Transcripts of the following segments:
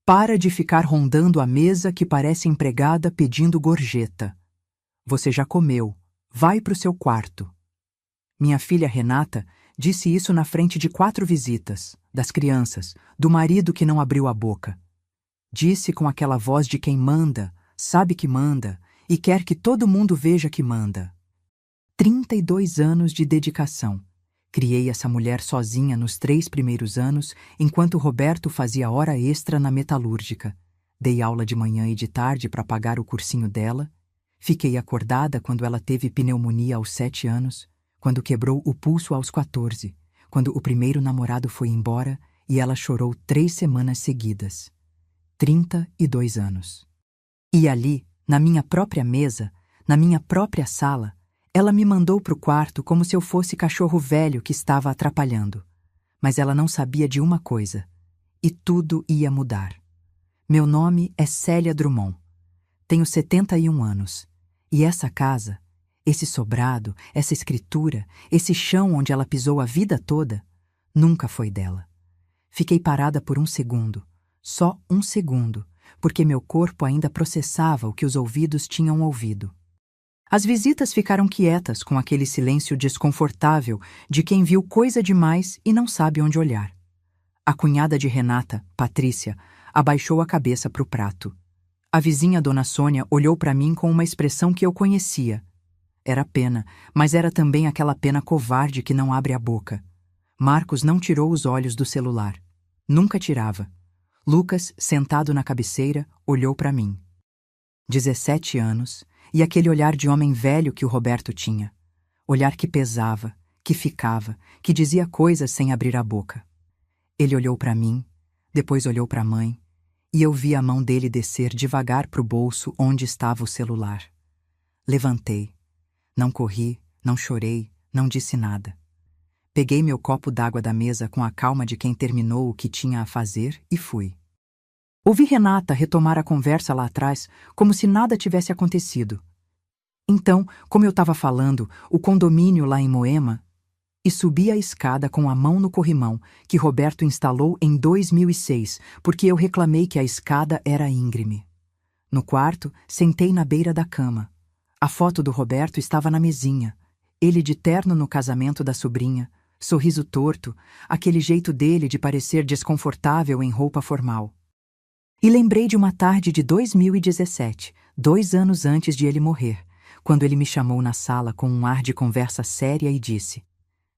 Para de ficar rondando a mesa que parece empregada pedindo gorjeta. Você já comeu. Vai pro seu quarto. Minha filha Renata disse isso na frente de 4 visitas, das crianças, do marido que não abriu a boca. Disse com aquela voz de quem manda, sabe que manda e quer que todo mundo veja que manda. 32 anos de dedicação. Criei essa mulher sozinha nos 3 primeiros anos, enquanto Roberto fazia hora extra na metalúrgica. Dei aula de manhã e de tarde para pagar o cursinho dela. Fiquei acordada quando ela teve pneumonia aos 7 anos, quando quebrou o pulso aos 14, quando o primeiro namorado foi embora e ela chorou 3 semanas seguidas. 32 anos. E ali, na minha própria mesa, na minha própria sala, ela me mandou para o quarto como se eu fosse cachorro velho que estava atrapalhando. Mas ela não sabia de uma coisa. E tudo ia mudar. Meu nome é Célia Drummond. Tenho 71 anos. E essa casa, esse sobrado, essa escritura, esse chão onde ela pisou a vida toda, nunca foi dela. Fiquei parada por um segundo. Só um segundo, porque meu corpo ainda processava o que os ouvidos tinham ouvido. As visitas ficaram quietas com aquele silêncio desconfortável de quem viu coisa demais e não sabe onde olhar. A cunhada de Renata, Patrícia, abaixou a cabeça para o prato. A vizinha Dona Sônia olhou para mim com uma expressão que eu conhecia. Era pena, mas era também aquela pena covarde que não abre a boca. Marcos não tirou os olhos do celular. Nunca tirava. Lucas, sentado na cabeceira, olhou para mim. 17 anos, e aquele olhar de homem velho que o Roberto tinha. Olhar que pesava, que ficava, que dizia coisas sem abrir a boca. Ele olhou para mim, depois olhou para a mãe, e eu vi a mão dele descer devagar para o bolso onde estava o celular. Levantei. Não corri, não chorei, não disse nada. Peguei meu copo d'água da mesa com a calma de quem terminou o que tinha a fazer e fui. Ouvi Renata retomar a conversa lá atrás, como se nada tivesse acontecido. Então, como eu estava falando, o condomínio lá em Moema, e subi a escada com a mão no corrimão, que Roberto instalou em 2006, porque eu reclamei que a escada era íngreme. No quarto, sentei na beira da cama. A foto do Roberto estava na mesinha. Ele de terno no casamento da sobrinha, sorriso torto, aquele jeito dele de parecer desconfortável em roupa formal. E lembrei de uma tarde de 2017, 2 anos antes de ele morrer, quando ele me chamou na sala com um ar de conversa séria e disse: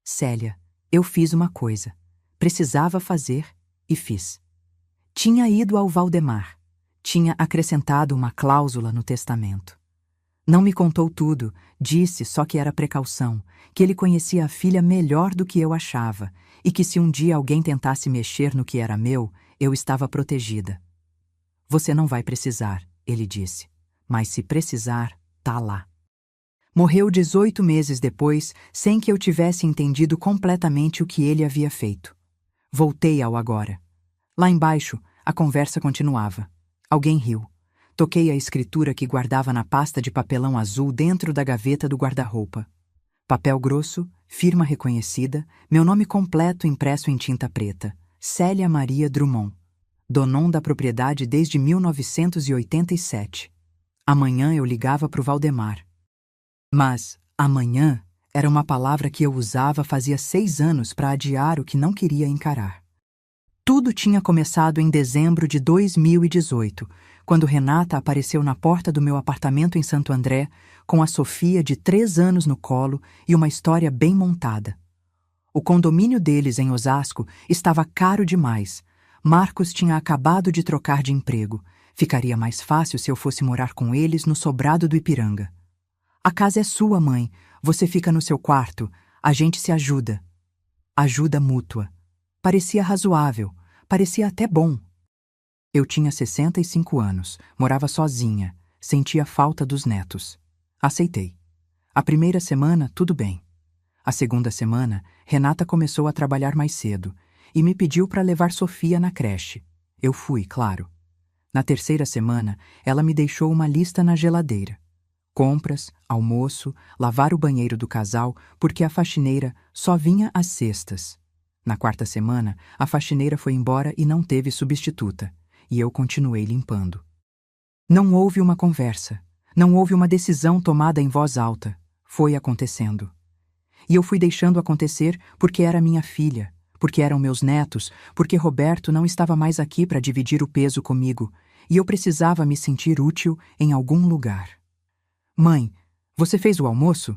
Célia, eu fiz uma coisa. Precisava fazer e fiz. Tinha ido ao Valdemar. Tinha acrescentado uma cláusula no testamento. Não me contou tudo, disse só que era precaução, que ele conhecia a filha melhor do que eu achava e que se um dia alguém tentasse mexer no que era meu, eu estava protegida. Você não vai precisar, ele disse, mas se precisar, tá lá. Morreu 18 meses depois, sem que eu tivesse entendido completamente o que ele havia feito. Voltei ao agora. Lá embaixo, a conversa continuava. Alguém riu. Toquei a escritura que guardava na pasta de papelão azul dentro da gaveta do guarda-roupa. Papel grosso, firma reconhecida, meu nome completo impresso em tinta preta. Célia Maria Drummond. Donon da propriedade desde 1987. Amanhã eu ligava para o Valdemar. Mas amanhã era uma palavra que eu usava fazia 6 anos para adiar o que não queria encarar. Tudo tinha começado em dezembro de 2018, quando Renata apareceu na porta do meu apartamento em Santo André, com a Sofia de 3 anos no colo e uma história bem montada. O condomínio deles em Osasco estava caro demais. Marcos tinha acabado de trocar de emprego. Ficaria mais fácil se eu fosse morar com eles no sobrado do Ipiranga. A casa é sua, mãe. Você fica no seu quarto. A gente se ajuda. Ajuda mútua. Parecia razoável. Parecia até bom. Eu tinha 65 anos. Morava sozinha. Sentia falta dos netos. Aceitei. A primeira semana, tudo bem. A segunda semana, Renata começou a trabalhar mais cedo e me pediu para levar Sofia na creche. Eu fui, claro. Na terceira semana, ela me deixou uma lista na geladeira. Compras, almoço, lavar o banheiro do casal, porque a faxineira só vinha às sextas. Na quarta semana, a faxineira foi embora e não teve substituta. e eu continuei limpando. Não houve uma conversa. Não houve uma decisão tomada em voz alta. Foi acontecendo. E eu fui deixando acontecer porque era minha filha, porque eram meus netos, porque Roberto não estava mais aqui para dividir o peso comigo, e eu precisava me sentir útil em algum lugar. Mãe, você fez o almoço?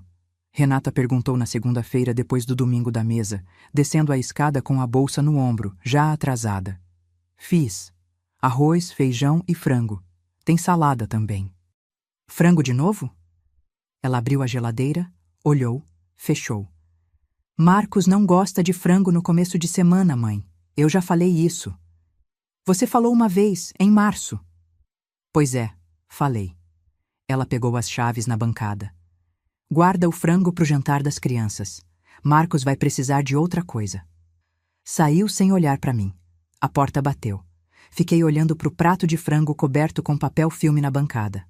Renata perguntou na segunda-feira depois do domingo da mesa, descendo a escada com a bolsa no ombro, já atrasada. Fiz. Arroz, feijão e frango. Tem salada também. Frango de novo? Ela abriu a geladeira, olhou, fechou. Marcos não gosta de frango no começo de semana, mãe. Eu já falei isso. Você falou uma vez, em março. Pois é, falei. Ela pegou as chaves na bancada. Guarda o frango pro jantar das crianças. Marcos vai precisar de outra coisa. Saiu sem olhar para mim. A porta bateu. Fiquei olhando pro prato de frango coberto com papel filme na bancada.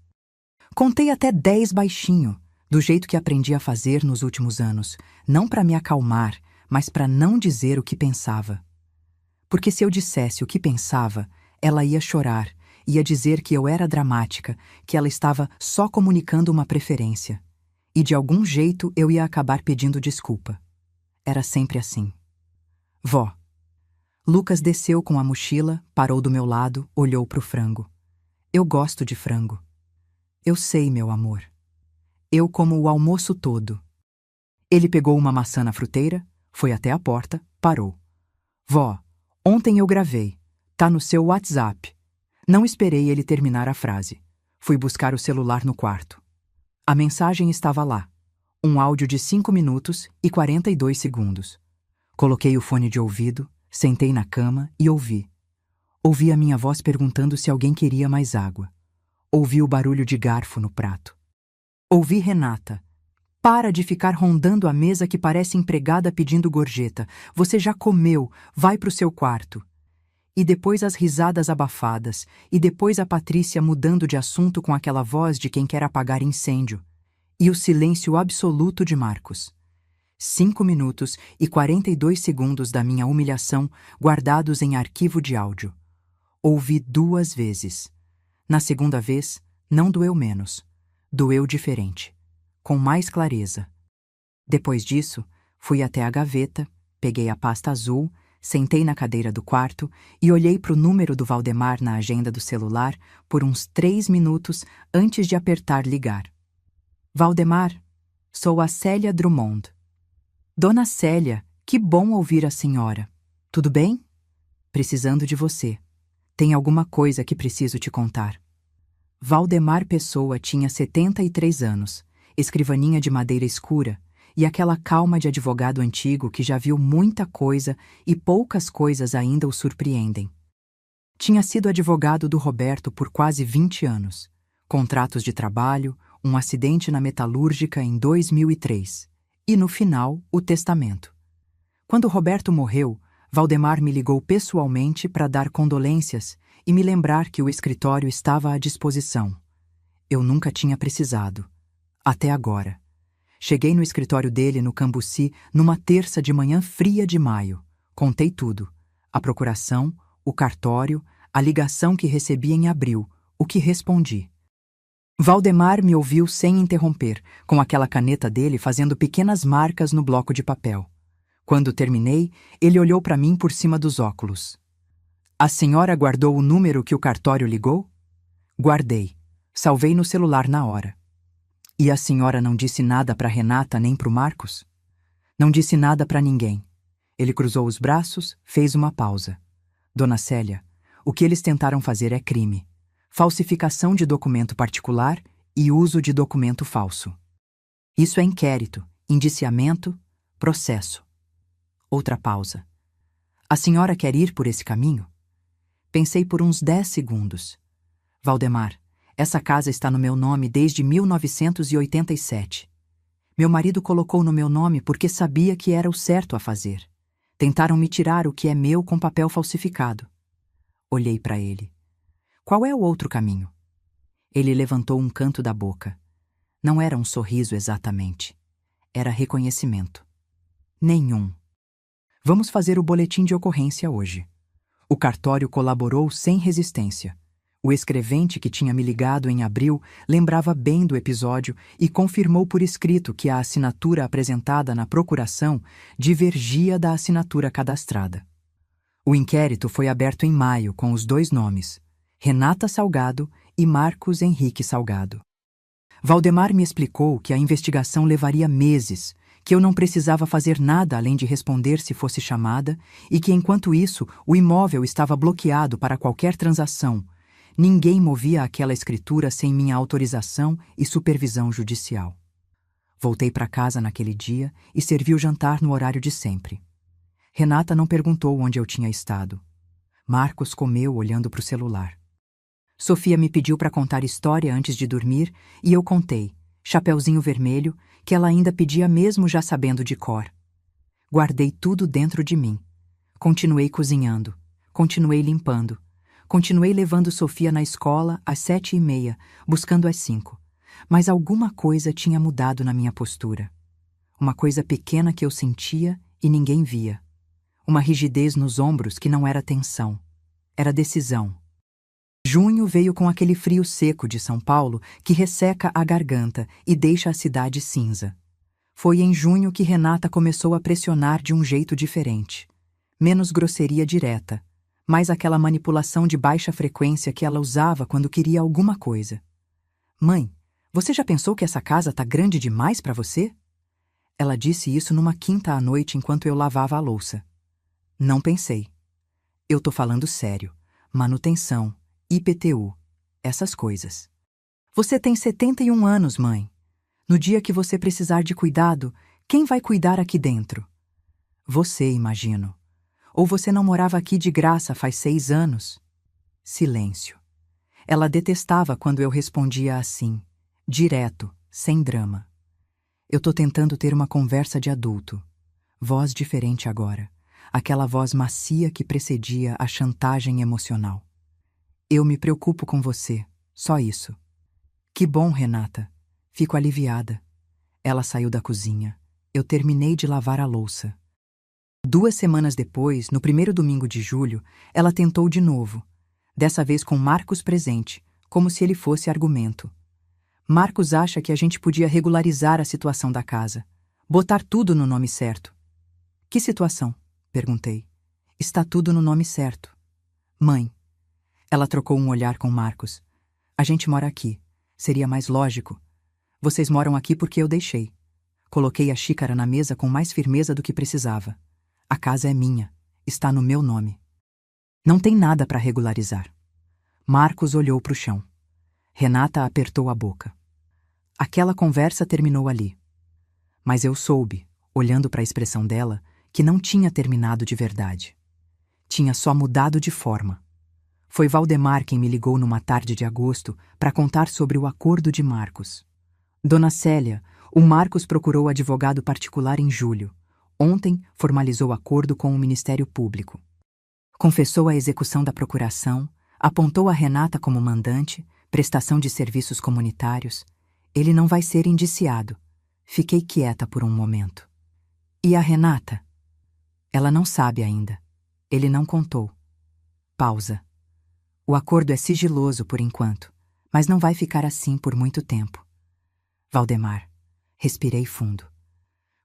Contei até 10 baixinho, do jeito que aprendi a fazer nos últimos anos, não para me acalmar, mas para não dizer o que pensava. Porque se eu dissesse o que pensava, ela ia chorar, ia dizer que eu era dramática, que ela estava só comunicando uma preferência. E de algum jeito eu ia acabar pedindo desculpa. Era sempre assim. Vó. Lucas desceu com a mochila, parou do meu lado, olhou pro frango. Eu gosto de frango. Eu sei, meu amor. Eu como o almoço todo. Ele pegou uma maçã na fruteira, foi até a porta, parou. Vó, ontem eu gravei. Tá no seu WhatsApp. Não esperei ele terminar a frase. Fui buscar o celular no quarto. A mensagem estava lá. Um áudio de 5 minutos e 42 segundos. Coloquei o fone de ouvido, sentei na cama e ouvi. Ouvi a minha voz perguntando se alguém queria mais água. Ouvi o barulho de garfo no prato. Ouvi Renata. Para de ficar rondando a mesa que parece empregada pedindo gorjeta. Você já comeu, vai pro seu quarto. E depois as risadas abafadas, e depois a Patrícia mudando de assunto com aquela voz de quem quer apagar incêndio. E o silêncio absoluto de Marcos. 5 minutos e 42 segundos da minha humilhação guardados em arquivo de áudio. Ouvi 2 vezes. Na segunda vez, não doeu menos. Doeu diferente. Com mais clareza. Depois disso, fui até a gaveta, peguei a pasta azul, sentei na cadeira do quarto e olhei para o número do Valdemar na agenda do celular por uns 3 minutos antes de apertar ligar. Valdemar, sou a Célia Drummond. Dona Célia, que bom ouvir a senhora. Tudo bem? Precisando de você. Tem alguma coisa que preciso te contar. Valdemar Pessoa tinha 73 anos, escrivaninha de madeira escura, e aquela calma de advogado antigo que já viu muita coisa e poucas coisas ainda o surpreendem. Tinha sido advogado do Roberto por quase 20 anos. Contratos de trabalho, um acidente na metalúrgica em 2003. E no final, o testamento. Quando Roberto morreu, Valdemar me ligou pessoalmente para dar condolências e me lembrar que o escritório estava à disposição. Eu nunca tinha precisado. Até agora. Cheguei no escritório dele no Cambuci numa terça de manhã fria de maio. Contei tudo. A procuração, o cartório, a ligação que recebi em abril, o que respondi. Valdemar me ouviu sem interromper, com aquela caneta dele fazendo pequenas marcas no bloco de papel. Quando terminei, ele olhou para mim por cima dos óculos. A senhora guardou o número que o cartório ligou? Guardei. Salvei no celular na hora. E a senhora não disse nada para Renata nem para o Marcos? Não disse nada para ninguém. Ele cruzou os braços, fez uma pausa. Dona Célia, o que eles tentaram fazer é crime. Falsificação de documento particular e uso de documento falso. Isso é inquérito, indiciamento, processo. Outra pausa. A senhora quer ir por esse caminho? Pensei por uns 10 segundos. Valdemar, essa casa está no meu nome desde 1987. Meu marido colocou no meu nome porque sabia que era o certo a fazer. Tentaram me tirar o que é meu com papel falsificado. Olhei para ele. Qual é o outro caminho? Ele levantou um canto da boca. Não era um sorriso exatamente. Era reconhecimento. Nenhum. Vamos fazer o boletim de ocorrência hoje. O cartório colaborou sem resistência. O escrevente que tinha me ligado em abril lembrava bem do episódio e confirmou por escrito que a assinatura apresentada na procuração divergia da assinatura cadastrada. O inquérito foi aberto em maio com os 2 nomes, Renata Salgado e Marcos Henrique Salgado. Valdemar me explicou que a investigação levaria meses, que eu não precisava fazer nada além de responder se fosse chamada e que, enquanto isso, o imóvel estava bloqueado para qualquer transação. Ninguém movia aquela escritura sem minha autorização e supervisão judicial. Voltei para casa naquele dia e servi o jantar no horário de sempre. Renata não perguntou onde eu tinha estado. Marcos comeu olhando para o celular. Sofia me pediu para contar história antes de dormir e eu contei, Chapeuzinho Vermelho, que ela ainda pedia mesmo já sabendo de cor. Guardei tudo dentro de mim. Continuei cozinhando, continuei limpando, continuei levando Sofia na escola às 7h30, buscando às 5. Mas alguma coisa tinha mudado na minha postura. Uma coisa pequena que eu sentia e ninguém via. Uma rigidez nos ombros que não era tensão, era decisão. Junho veio com aquele frio seco de São Paulo que resseca a garganta e deixa a cidade cinza. Foi em junho que Renata começou a pressionar de um jeito diferente. Menos grosseria direta, mais aquela manipulação de baixa frequência que ela usava quando queria alguma coisa. Mãe, você já pensou que essa casa tá grande demais para você? Ela disse isso numa quinta à noite enquanto eu lavava a louça. Não pensei. Eu tô falando sério. Manutenção, IPTU, essas coisas. Você tem 71 anos, mãe. No dia que você precisar de cuidado, quem vai cuidar aqui dentro? Você, imagino. Ou você não morava aqui de graça faz 6 anos? Silêncio. Ela detestava quando eu respondia assim, direto, sem drama. Eu tô tentando ter uma conversa de adulto. Voz diferente agora. Aquela voz macia que precedia a chantagem emocional. Eu me preocupo com você, só isso. Que bom, Renata. Fico aliviada. Ela saiu da cozinha. Eu terminei de lavar a louça. 2 semanas depois, no primeiro domingo de julho, ela tentou de novo. Dessa vez com Marcos presente, como se ele fosse argumento. Marcos acha que a gente podia regularizar a situação da casa. Botar tudo no nome certo. Que situação? Perguntei. Está tudo no nome certo. Mãe. Ela trocou um olhar com Marcos. A gente mora aqui. Seria mais lógico. Vocês moram aqui porque eu deixei. Coloquei a xícara na mesa com mais firmeza do que precisava. A casa é minha. Está no meu nome. Não tem nada para regularizar. Marcos olhou para o chão. Renata apertou a boca. Aquela conversa terminou ali. Mas eu soube, olhando para a expressão dela, que não tinha terminado de verdade. Tinha só mudado de forma. Foi Valdemar quem me ligou numa tarde de agosto para contar sobre o acordo de Marcos. Dona Célia, o Marcos procurou advogado particular em julho. Ontem formalizou acordo com o Ministério Público. Confessou a execução da procuração, apontou a Renata como mandante, prestação de serviços comunitários. Ele não vai ser indiciado. Fiquei quieta por um momento. E a Renata? Ela não sabe ainda. Ele não contou. Pausa. O acordo é sigiloso por enquanto, mas não vai ficar assim por muito tempo. Valdemar, respirei fundo.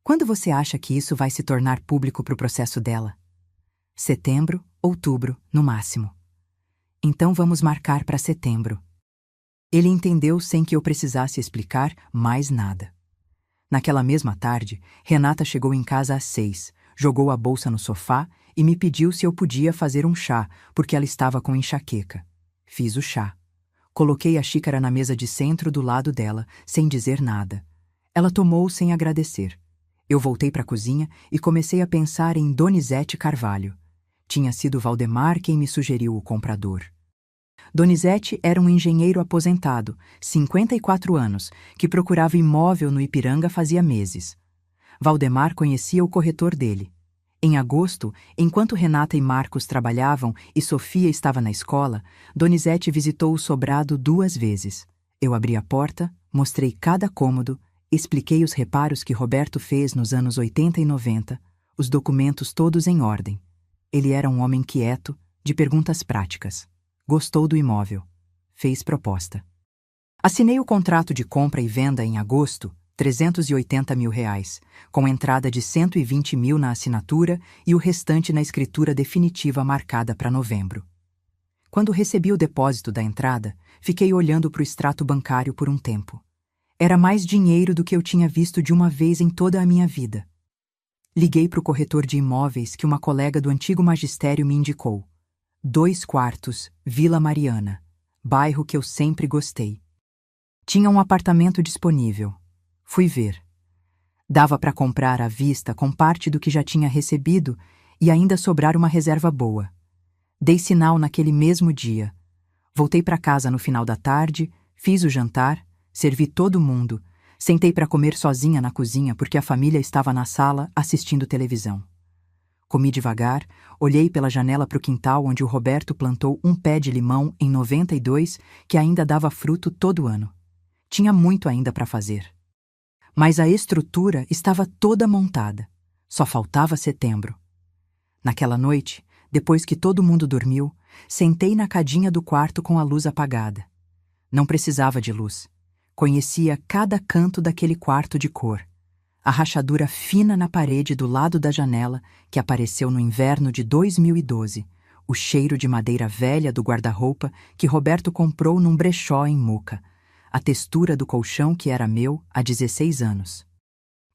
Quando você acha que isso vai se tornar público para o processo dela? Setembro, outubro, no máximo. Então vamos marcar para setembro. Ele entendeu sem que eu precisasse explicar mais nada. Naquela mesma tarde, Renata chegou em casa às 6, jogou a bolsa no sofá e me pediu se eu podia fazer um chá, porque ela estava com enxaqueca. Fiz o chá. Coloquei a xícara na mesa de centro do lado dela, sem dizer nada. Ela tomou sem agradecer. Eu voltei para a cozinha e comecei a pensar em Donizete Carvalho. Tinha sido Valdemar quem me sugeriu o comprador. Donizete era um engenheiro aposentado, 54 anos, que procurava imóvel no Ipiranga fazia meses. Valdemar conhecia o corretor dele. Em agosto, enquanto Renata e Marcos trabalhavam e Sofia estava na escola, Donizete visitou o sobrado 2 vezes. Eu abri a porta, mostrei cada cômodo, expliquei os reparos que Roberto fez nos anos 80 e 90, os documentos todos em ordem. Ele era um homem quieto, de perguntas práticas. Gostou do imóvel. Fez proposta. Assinei o contrato de compra e venda em agosto, R$380 mil, com entrada de 120 mil na assinatura e o restante na escritura definitiva marcada para novembro. Quando recebi o depósito da entrada, fiquei olhando para o extrato bancário por um tempo. Era mais dinheiro do que eu tinha visto de uma vez em toda a minha vida. Liguei para o corretor de imóveis que uma colega do antigo magistério me indicou. 2 quartos, Vila Mariana, bairro que eu sempre gostei. Tinha um apartamento disponível. Fui ver. Dava para comprar à vista com parte do que já tinha recebido e ainda sobrar uma reserva boa. Dei sinal naquele mesmo dia. Voltei para casa no final da tarde, fiz o jantar, servi todo mundo, sentei para comer sozinha na cozinha porque a família estava na sala assistindo televisão. Comi devagar, olhei pela janela para o quintal onde o Roberto plantou um pé de limão em 92 que ainda dava fruto todo ano. Tinha muito ainda para fazer. Mas a estrutura estava toda montada. Só faltava setembro. Naquela noite, depois que todo mundo dormiu, sentei na cadinha do quarto com a luz apagada. Não precisava de luz. Conhecia cada canto daquele quarto de cor. A rachadura fina na parede do lado da janela, que apareceu no inverno de 2012, o cheiro de madeira velha do guarda-roupa que Roberto comprou num brechó em Moca, a textura do colchão que era meu há 16 anos.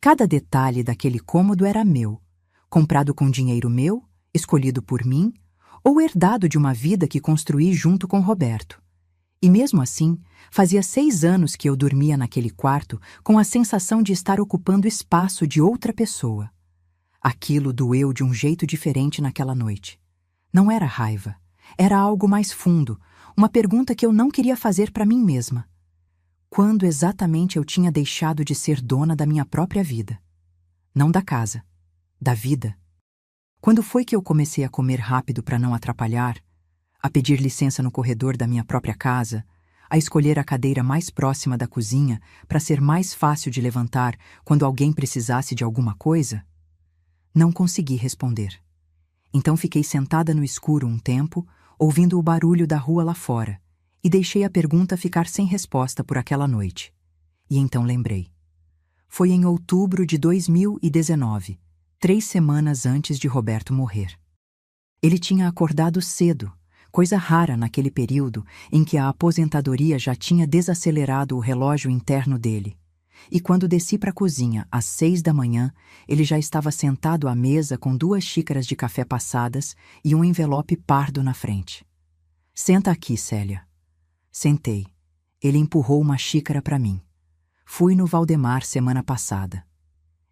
Cada detalhe daquele cômodo era meu, comprado com dinheiro meu, escolhido por mim, ou herdado de uma vida que construí junto com Roberto. E mesmo assim, fazia 6 anos que eu dormia naquele quarto com a sensação de estar ocupando espaço de outra pessoa. Aquilo doeu de um jeito diferente naquela noite. Não era raiva, era algo mais fundo, uma pergunta que eu não queria fazer para mim mesma. Quando exatamente eu tinha deixado de ser dona da minha própria vida? Não da casa, da vida. Quando foi que eu comecei a comer rápido para não atrapalhar, a pedir licença no corredor da minha própria casa, a escolher a cadeira mais próxima da cozinha para ser mais fácil de levantar quando alguém precisasse de alguma coisa? Não consegui responder. Então fiquei sentada no escuro um tempo, ouvindo o barulho da rua lá fora, e deixei a pergunta ficar sem resposta por aquela noite. E então lembrei. Foi em outubro de 2019, 3 semanas antes de Roberto morrer. Ele tinha acordado cedo, coisa rara naquele período em que a aposentadoria já tinha desacelerado o relógio interno dele. E quando desci para a cozinha às 6 da manhã, ele já estava sentado à mesa com 2 xícaras de café passadas e um envelope pardo na frente. Senta aqui, Célia. Sentei. Ele empurrou uma xícara para mim. Fui no Valdemar semana passada.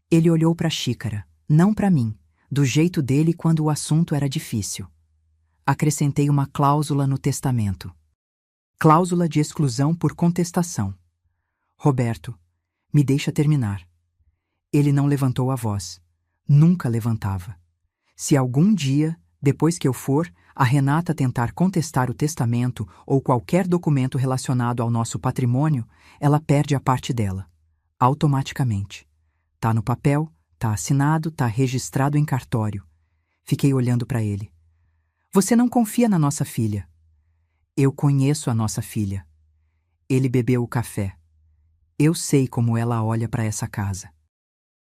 Ele olhou para a xícara, não para mim, do jeito dele quando o assunto era difícil. Acrescentei uma cláusula no testamento. Cláusula de exclusão por contestação. Roberto, me deixa terminar. Ele não levantou a voz. Nunca levantava. Se algum dia, depois que eu for, a Renata tentar contestar o testamento ou qualquer documento relacionado ao nosso patrimônio, ela perde a parte dela. Automaticamente. Tá no papel, tá assinado, tá registrado em cartório. Fiquei olhando para ele. Você não confia na nossa filha. Eu conheço a nossa filha. Ele bebeu o café. Eu sei como ela olha para essa casa.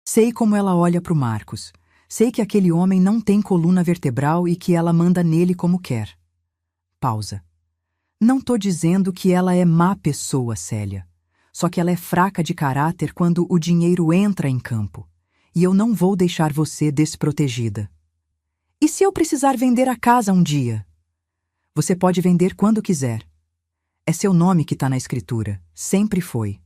Sei como ela olha para o Marcos. Sei que aquele homem não tem coluna vertebral e que ela manda nele como quer. Pausa. Não tô dizendo que ela é má pessoa, Célia. Só que ela é fraca de caráter quando o dinheiro entra em campo. E eu não vou deixar você desprotegida. E se eu precisar vender a casa um dia? Você pode vender quando quiser. É seu nome que está na escritura. Sempre foi.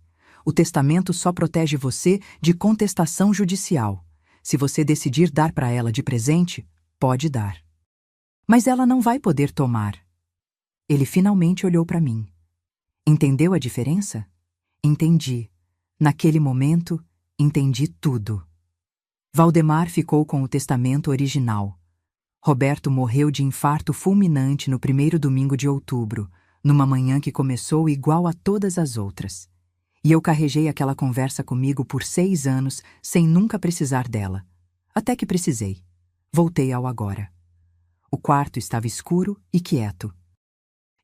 O testamento só protege você de contestação judicial. Se você decidir dar para ela de presente, pode dar. Mas ela não vai poder tomar. Ele finalmente olhou para mim. Entendeu a diferença? Entendi. Naquele momento, entendi tudo. Valdemar ficou com o testamento original. Roberto morreu de infarto fulminante no 1º domingo de outubro, numa manhã que começou igual a todas as outras. E eu carreguei aquela conversa comigo por 6 anos sem nunca precisar dela. Até que precisei. Voltei ao agora. O quarto estava escuro e quieto.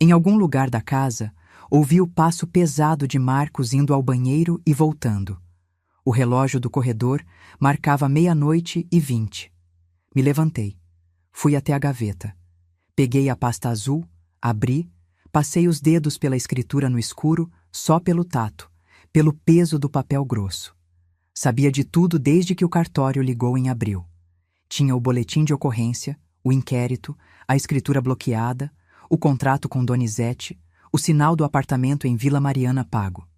Em algum lugar da casa, ouvi o passo pesado de Marcos indo ao banheiro e voltando. O relógio do corredor marcava 00:20. Me levantei. Fui até a gaveta. Peguei a pasta azul, abri, passei os dedos pela escritura no escuro, só pelo tato, pelo peso do papel grosso. Sabia de tudo desde que o cartório ligou em abril. Tinha o boletim de ocorrência, o inquérito, a escritura bloqueada, o contrato com Donizete, o sinal do apartamento em Vila Mariana pago.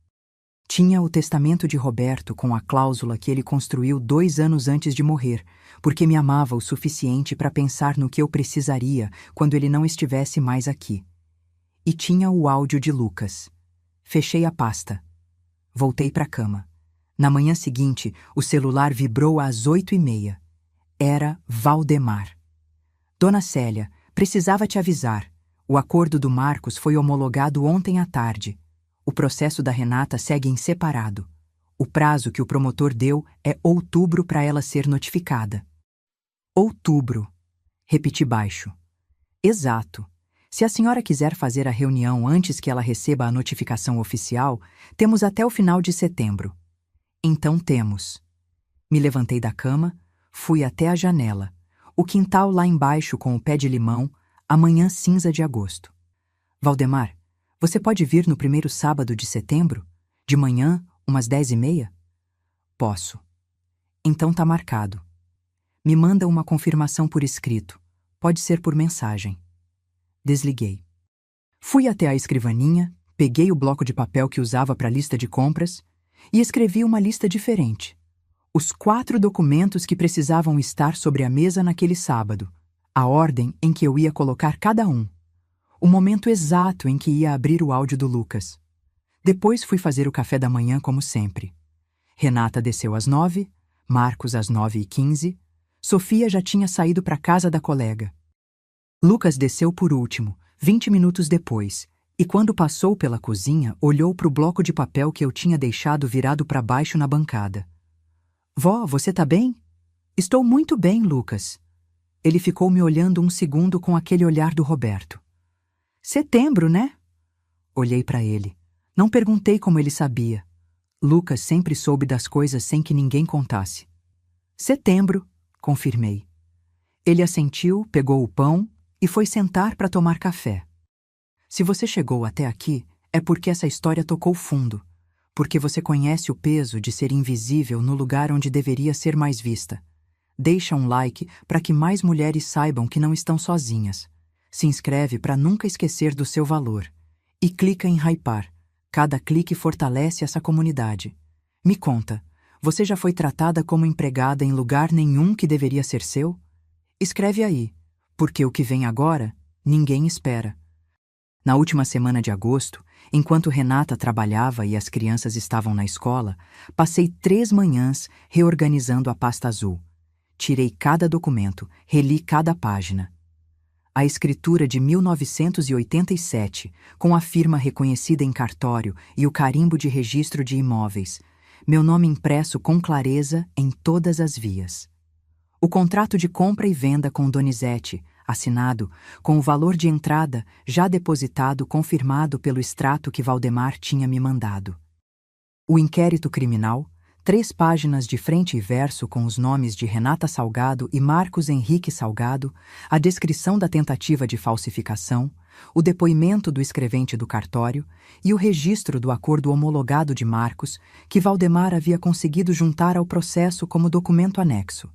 Tinha o testamento de Roberto com a cláusula que ele construiu 2 anos antes de morrer, porque me amava o suficiente para pensar no que eu precisaria quando ele não estivesse mais aqui. E tinha o áudio de Lucas. Fechei a pasta. Voltei para a cama. Na manhã seguinte, o celular vibrou às 8:30. Era Valdemar. Dona Célia, precisava te avisar. O acordo do Marcos foi homologado ontem à tarde. O processo da Renata segue em separado. O prazo que o promotor deu é outubro para ela ser notificada. Outubro. Repeti baixo. Exato. Se a senhora quiser fazer a reunião antes que ela receba a notificação oficial, temos até o final de setembro. Então temos. Me levantei da cama, fui até a janela. O quintal lá embaixo com o pé de limão, a manhã cinza de agosto. Valdemar, você pode vir no primeiro sábado de setembro? De manhã, umas 10:30? Posso. Então tá marcado. Me manda uma confirmação por escrito. Pode ser por mensagem. Desliguei. Fui até a escrivaninha, peguei o bloco de papel que usava para a lista de compras e escrevi uma lista diferente. Os 4 documentos que precisavam estar sobre a mesa naquele sábado, a ordem em que eu ia colocar cada um, o momento exato em que ia abrir o áudio do Lucas. Depois fui fazer o café da manhã como sempre. Renata desceu às 9, Marcos às 9:15, Sofia já tinha saído para a casa da colega. Lucas desceu por último, 20 minutos depois, e quando passou pela cozinha, olhou para o bloco de papel que eu tinha deixado virado para baixo na bancada. Vó, você tá bem? Estou muito bem, Lucas. Ele ficou me olhando um segundo com aquele olhar do Roberto. Setembro, né? Olhei para ele. Não perguntei como ele sabia. Lucas sempre soube das coisas sem que ninguém contasse. Setembro, confirmei. Ele assentiu, pegou o pão e foi sentar para tomar café. Se você chegou até aqui, é porque essa história tocou fundo, porque você conhece o peso de ser invisível no lugar onde deveria ser mais vista. Deixa um like para que mais mulheres saibam que não estão sozinhas. Se inscreve para nunca esquecer do seu valor. E clica em hypar. Cada clique fortalece essa comunidade. Me conta, você já foi tratada como empregada em lugar nenhum que deveria ser seu? Escreve aí, porque o que vem agora, ninguém espera. Na última semana de agosto, enquanto Renata trabalhava e as crianças estavam na escola, passei 3 manhãs reorganizando a pasta azul. Tirei cada documento, reli cada página. A escritura de 1987, com a firma reconhecida em cartório e o carimbo de registro de imóveis, meu nome impresso com clareza em todas as vias. O contrato de compra e venda com Donizete, assinado, com o valor de entrada já depositado confirmado pelo extrato que Valdemar tinha me mandado. O inquérito criminal, 3 páginas de frente e verso com os nomes de Renata Salgado e Marcos Henrique Salgado, a descrição da tentativa de falsificação, o depoimento do escrevente do cartório e o registro do acordo homologado de Marcos, que Valdemar havia conseguido juntar ao processo como documento anexo,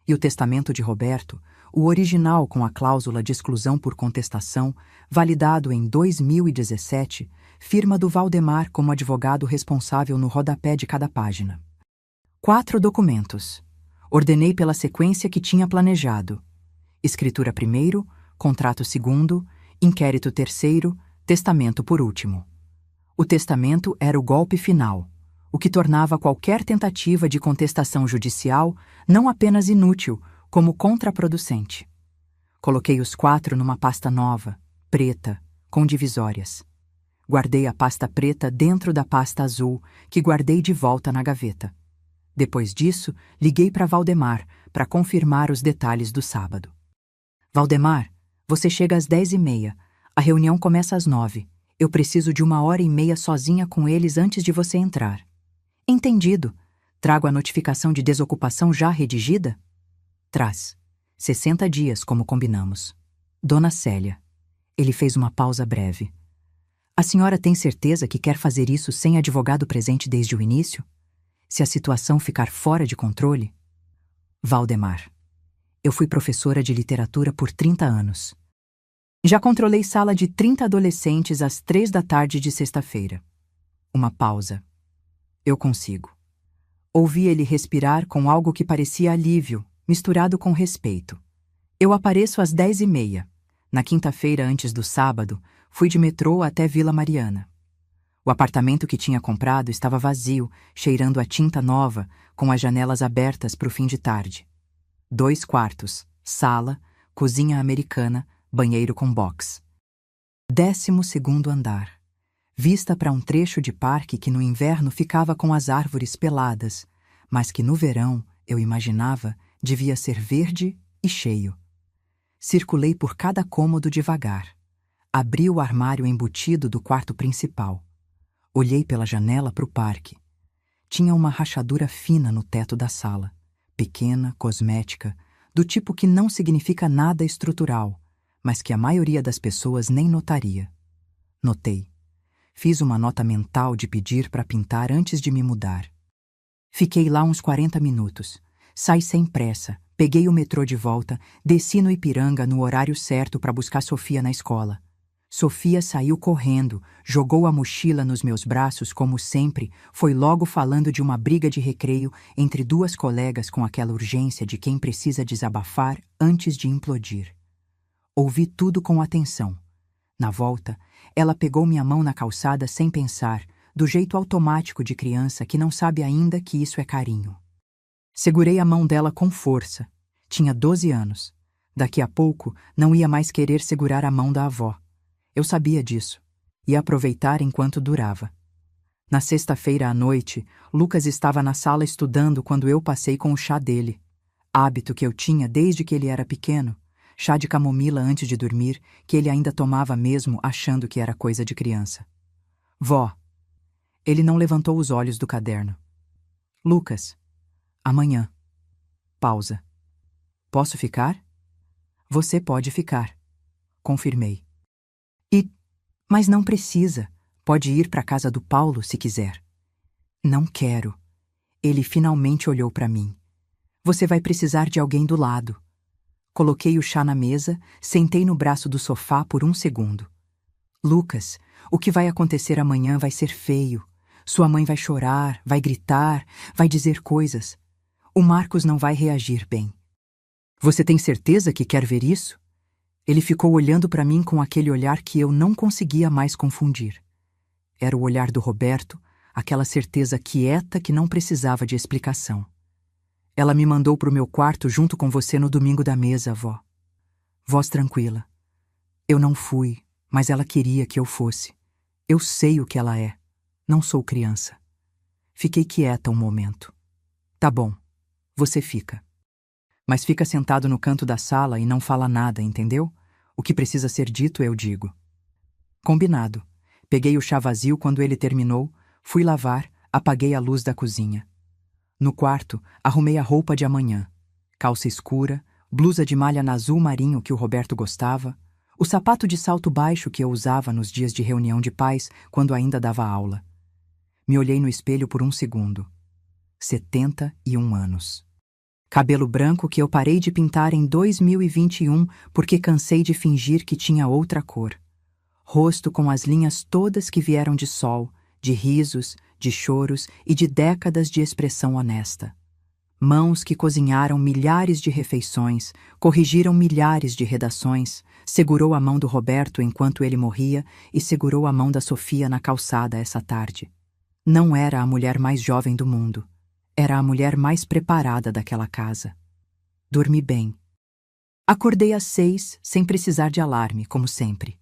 e o testamento de Roberto, o original com a cláusula de exclusão por contestação, validado em 2017, firma do Valdemar como advogado responsável no rodapé de cada página. 4 documentos. Ordenei pela sequência que tinha planejado. Escritura primeiro, contrato segundo, inquérito terceiro, testamento por último. O testamento era o golpe final, o que tornava qualquer tentativa de contestação judicial não apenas inútil, como contraproducente. Coloquei os 4 numa pasta nova, preta, com divisórias. Guardei a pasta preta dentro da pasta azul, que guardei de volta na gaveta. Depois disso, liguei para Valdemar para confirmar os detalhes do sábado. Valdemar, Você chega às 10h30. A reunião começa às 9h. Eu preciso de 1h30 sozinha com eles antes de você entrar. Entendido. Trago a notificação de desocupação já redigida? Traz. 60 dias, como combinamos. Dona Célia. Ele fez uma pausa breve. A senhora tem certeza que quer fazer isso sem advogado presente desde o início? Se a situação ficar fora de controle? Valdemar. Eu fui professora de literatura por 30 anos. Já controlei sala de 30 adolescentes às 3 da tarde de sexta-feira. Uma pausa. Eu consigo. Ouvi ele respirar com algo que parecia alívio, misturado com respeito. Eu apareço às 10h30. Na quinta-feira antes do sábado, fui de metrô até Vila Mariana. O apartamento que tinha comprado estava vazio, cheirando a tinta nova, com as janelas abertas para o fim de tarde. 2 quartos, sala, cozinha americana, banheiro com box. 12º andar. Vista para um trecho de parque que no inverno ficava com as árvores peladas, mas que no verão, eu imaginava, devia ser verde e cheio. Circulei por cada cômodo devagar. Abri o armário embutido do quarto principal. Olhei pela janela para o parque. Tinha uma rachadura fina no teto da sala, pequena, cosmética, do tipo que não significa nada estrutural, mas que a maioria das pessoas nem notaria. Notei. Fiz uma nota mental de pedir para pintar antes de me mudar. Fiquei lá uns 40 minutos. Saí sem pressa, peguei o metrô de volta, desci no Ipiranga no horário certo para buscar Sofia na escola. Sofia saiu correndo, jogou a mochila nos meus braços como sempre, foi logo falando de uma briga de recreio entre 2 colegas com aquela urgência de quem precisa desabafar antes de implodir. Ouvi tudo com atenção. Na volta, ela pegou minha mão na calçada sem pensar, do jeito automático de criança que não sabe ainda que isso é carinho. Segurei a mão dela com força. Tinha 12 anos. Daqui a pouco, não ia mais querer segurar a mão da avó. Eu sabia disso. Ia aproveitar enquanto durava. Na sexta-feira à noite, Lucas estava na sala estudando quando eu passei com o chá dele. Hábito que eu tinha desde que ele era pequeno. Chá de camomila antes de dormir, que ele ainda tomava mesmo achando que era coisa de criança. Vó. Ele não levantou os olhos do caderno. Lucas. Amanhã. Pausa. Posso ficar? Você pode ficar. Confirmei. Mas não precisa. Pode ir para a casa do Paulo se quiser. Não quero. Ele finalmente olhou para mim. Você vai precisar de alguém do lado. Coloquei o chá na mesa, sentei no braço do sofá por 1 segundo. Lucas, o que vai acontecer amanhã vai ser feio. Sua mãe vai chorar, vai gritar, vai dizer coisas. O Marcos não vai reagir bem. Você tem certeza que quer ver isso? Ele ficou olhando para mim com aquele olhar que eu não conseguia mais confundir. Era o olhar do Roberto, aquela certeza quieta que não precisava de explicação. Ela me mandou para o meu quarto junto com você no domingo da mesa, vó. Voz tranquila. Eu não fui, mas ela queria que eu fosse. Eu sei o que ela é. Não sou criança. Fiquei quieta um momento. Tá bom, você fica. Mas fica sentado no canto da sala e não fala nada, entendeu? O que precisa ser dito, eu digo. Combinado. Peguei o chá vazio quando ele terminou, fui lavar, apaguei a luz da cozinha. No quarto, arrumei a roupa de amanhã. Calça escura, blusa de malha na azul marinho que o Roberto gostava, o sapato de salto baixo que eu usava nos dias de reunião de pais quando ainda dava aula. Me olhei no espelho por 1 segundo. 71 anos. Cabelo branco que eu parei de pintar em 2021 porque cansei de fingir que tinha outra cor. Rosto com as linhas todas que vieram de sol, de risos, de choros e de décadas de expressão honesta. Mãos que cozinharam milhares de refeições, corrigiram milhares de redações, segurou a mão do Roberto enquanto ele morria e segurou a mão da Sofia na calçada essa tarde. Não era a mulher mais jovem do mundo. Era a mulher mais preparada daquela casa. Dormi bem. Acordei às 6, sem precisar de alarme, como sempre.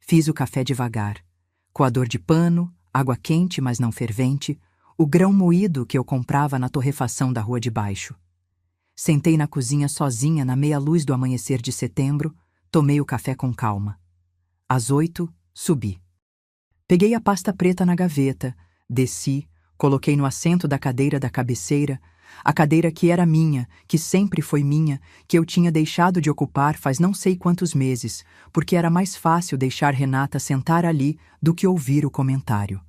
Fiz o café devagar. Coador de pano, água quente, mas não fervente, o grão moído que eu comprava na torrefação da rua de baixo. Sentei na cozinha sozinha na meia luz do amanhecer de setembro, Tomei o café com calma. Às 8, subi. Peguei a pasta preta na gaveta, desci, coloquei no assento da cadeira da cabeceira, a cadeira que era minha, que sempre foi minha, que eu tinha deixado de ocupar faz não sei quantos meses, porque era mais fácil deixar Renata sentar ali do que ouvir o comentário.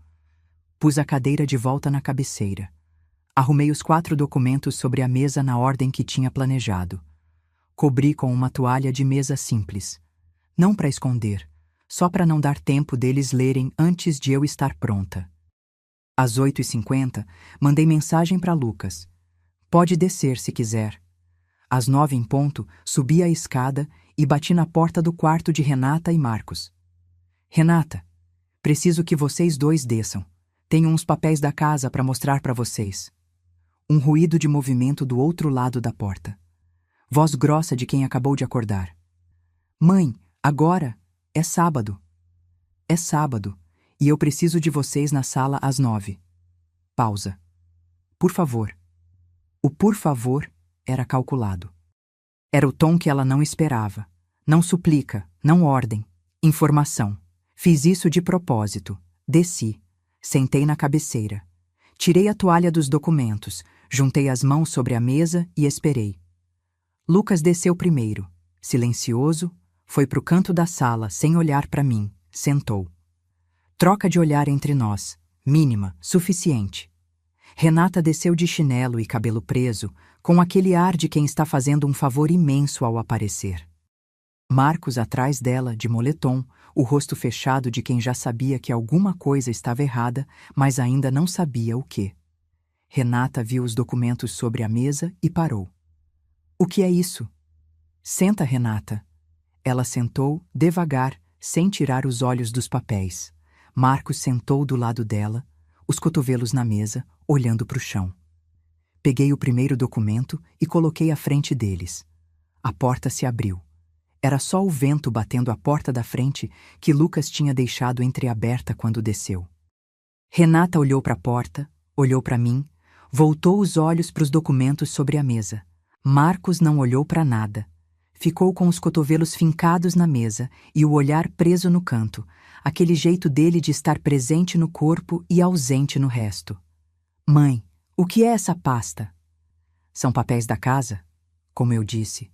Pus a cadeira de volta na cabeceira. Arrumei os 4 documentos sobre a mesa na ordem que tinha planejado. Cobri com uma toalha de mesa simples. Não para esconder, só para não dar tempo deles lerem antes de eu estar pronta. Às 8h50, mandei mensagem para Lucas. Pode descer se quiser. Às 9 em ponto, subi a escada e bati na porta do quarto de Renata e Marcos. Renata, preciso que vocês dois desçam. Tenho uns papéis da casa para mostrar para vocês. Um ruído de movimento do outro lado da porta. Voz grossa de quem acabou de acordar. Mãe, agora é sábado. É sábado, e eu preciso de vocês na sala às 9. Pausa. Por favor. O por favor era calculado. Era o tom que ela não esperava. Não suplica, não ordem. Informação. Fiz isso de propósito. Desci. Sentei na cabeceira. Tirei a toalha dos documentos, juntei as mãos sobre a mesa e esperei. Lucas desceu primeiro. Silencioso, foi pro canto da sala, sem olhar para mim. Sentou. Troca de olhar entre nós. Mínima, suficiente. Renata desceu de chinelo e cabelo preso, com aquele ar de quem está fazendo um favor imenso ao aparecer. Marcos atrás dela, de moletom, o rosto fechado de quem já sabia que alguma coisa estava errada, mas ainda não sabia o quê. Renata viu os documentos sobre a mesa e parou. O que é isso? Senta, Renata. Ela sentou, devagar, sem tirar os olhos dos papéis. Marcos sentou do lado dela, os cotovelos na mesa, olhando para o chão. Peguei o primeiro documento e coloquei à frente deles. A porta se abriu. Era só o vento batendo a porta da frente que Lucas tinha deixado entreaberta quando desceu. Renata olhou para a porta, olhou para mim, voltou os olhos para os documentos sobre a mesa. Marcos não olhou para nada. Ficou com os cotovelos fincados na mesa e o olhar preso no canto, aquele jeito dele de estar presente no corpo e ausente no resto. Mãe, o que é essa pasta? São papéis da casa, como eu disse.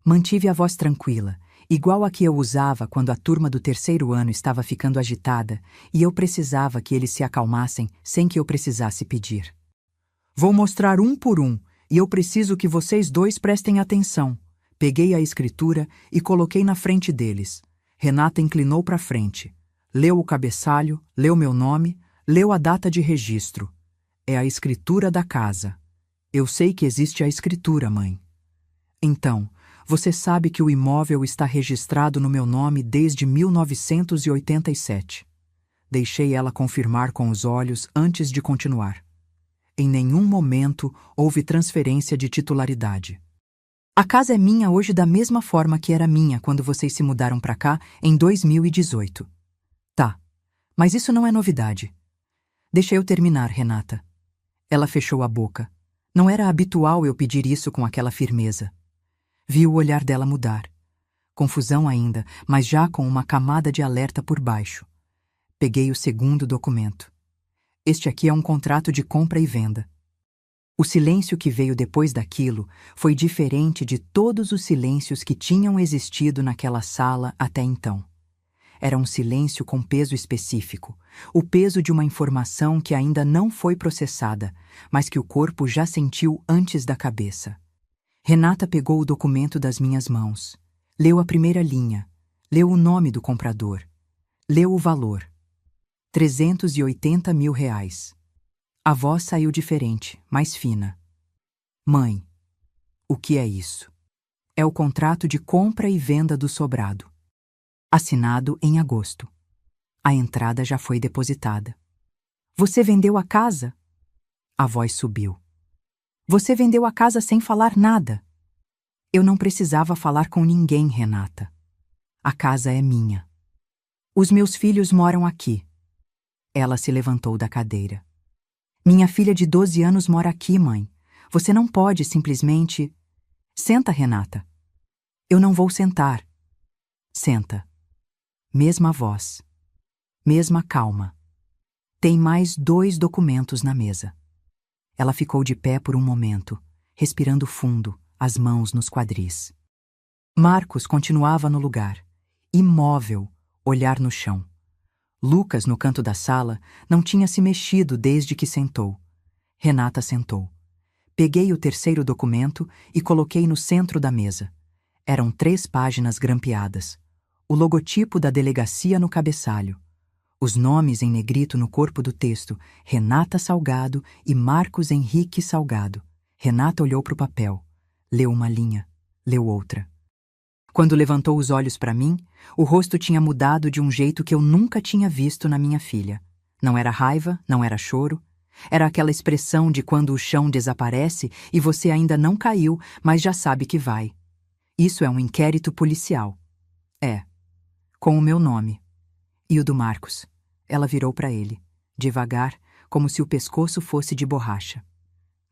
Mantive a voz tranquila, igual a que eu usava quando a turma do 3º ano estava ficando agitada e eu precisava que eles se acalmassem sem que eu precisasse pedir. Vou mostrar um por um e eu preciso que vocês dois prestem atenção. Peguei a escritura e coloquei na frente deles. Renata inclinou para frente. Leu o cabeçalho, leu meu nome, leu a data de registro. É a escritura da casa. Eu sei que existe a escritura, mãe. Então, você sabe que o imóvel está registrado no meu nome desde 1987. Deixei ela confirmar com os olhos antes de continuar. Em nenhum momento houve transferência de titularidade. A casa é minha hoje da mesma forma que era minha quando vocês se mudaram para cá em 2018. Tá, mas isso não é novidade. Deixa eu terminar, Renata. Ela fechou a boca. Não era habitual eu pedir isso com aquela firmeza. Vi o olhar dela mudar. Confusão ainda, mas já com uma camada de alerta por baixo. Peguei o segundo documento. Este aqui é um contrato de compra e venda. O silêncio que veio depois daquilo foi diferente de todos os silêncios que tinham existido naquela sala até então. Era um silêncio com peso específico, o peso de uma informação que ainda não foi processada, mas que o corpo já sentiu antes da cabeça. Renata pegou o documento das minhas mãos, leu a primeira linha, leu o nome do comprador, leu o valor. 380 mil reais. A voz saiu diferente, mais fina. Mãe, o que é isso? É o contrato de compra e venda do sobrado. Assinado em agosto. A entrada já foi depositada. Você vendeu a casa? A voz subiu. Você vendeu a casa sem falar nada. Eu não precisava falar com ninguém, Renata. A casa é minha. Os meus filhos moram aqui. Ela se levantou da cadeira. Minha filha de 12 anos mora aqui, mãe. Você não pode simplesmente... Senta, Renata. Eu não vou sentar. Senta. Mesma voz. Mesma calma. Tem mais 2 documentos na mesa. Ela ficou de pé por um momento, respirando fundo, as mãos nos quadris. Marcos continuava no lugar, imóvel, olhar no chão. Lucas, no canto da sala, não tinha se mexido desde que sentou. Renata sentou. Peguei o terceiro documento e coloquei no centro da mesa. Eram 3 páginas grampeadas. O logotipo da delegacia no cabeçalho. Os nomes em negrito no corpo do texto, Renata Salgado e Marcos Henrique Salgado. Renata olhou para o papel. Leu uma linha. Leu outra. Quando levantou os olhos para mim, o rosto tinha mudado de um jeito que eu nunca tinha visto na minha filha. Não era raiva, não era choro. Era aquela expressão de quando o chão desaparece e você ainda não caiu, mas já sabe que vai. Isso é um inquérito policial. É. Com o meu nome. E o do Marcos. Ela virou para ele, devagar, como se o pescoço fosse de borracha.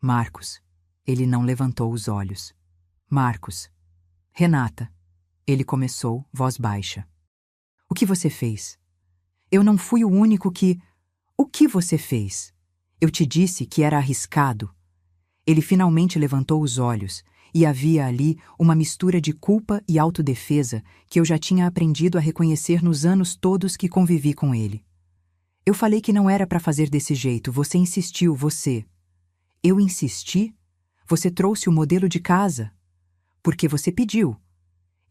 Marcos. Ele não levantou os olhos. Marcos. Renata. Ele começou, voz baixa. O que você fez? Eu não fui o único que... O que você fez? Eu te disse que era arriscado. Ele finalmente levantou os olhos, e havia ali uma mistura de culpa e autodefesa que eu já tinha aprendido a reconhecer nos anos todos que convivi com ele. Eu falei que não era para fazer desse jeito, você insistiu, você. Eu insisti? Você trouxe o modelo de casa? Porque você pediu.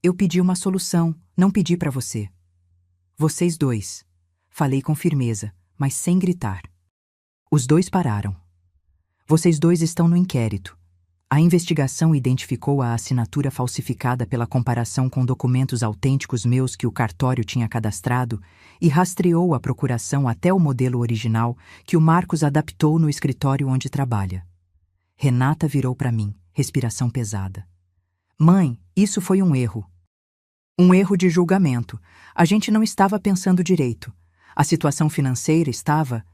Eu pedi uma solução, não pedi para você. Vocês 2. Falei com firmeza, mas sem gritar. Os 2 pararam. Vocês 2 estão no inquérito. A investigação identificou a assinatura falsificada pela comparação com documentos autênticos meus que o cartório tinha cadastrado e rastreou a procuração até o modelo original que o Marcos adaptou no escritório onde trabalha. Renata virou para mim, respiração pesada. Mãe, isso foi um erro. Um erro de julgamento. A gente não estava pensando direito. A situação financeira estava...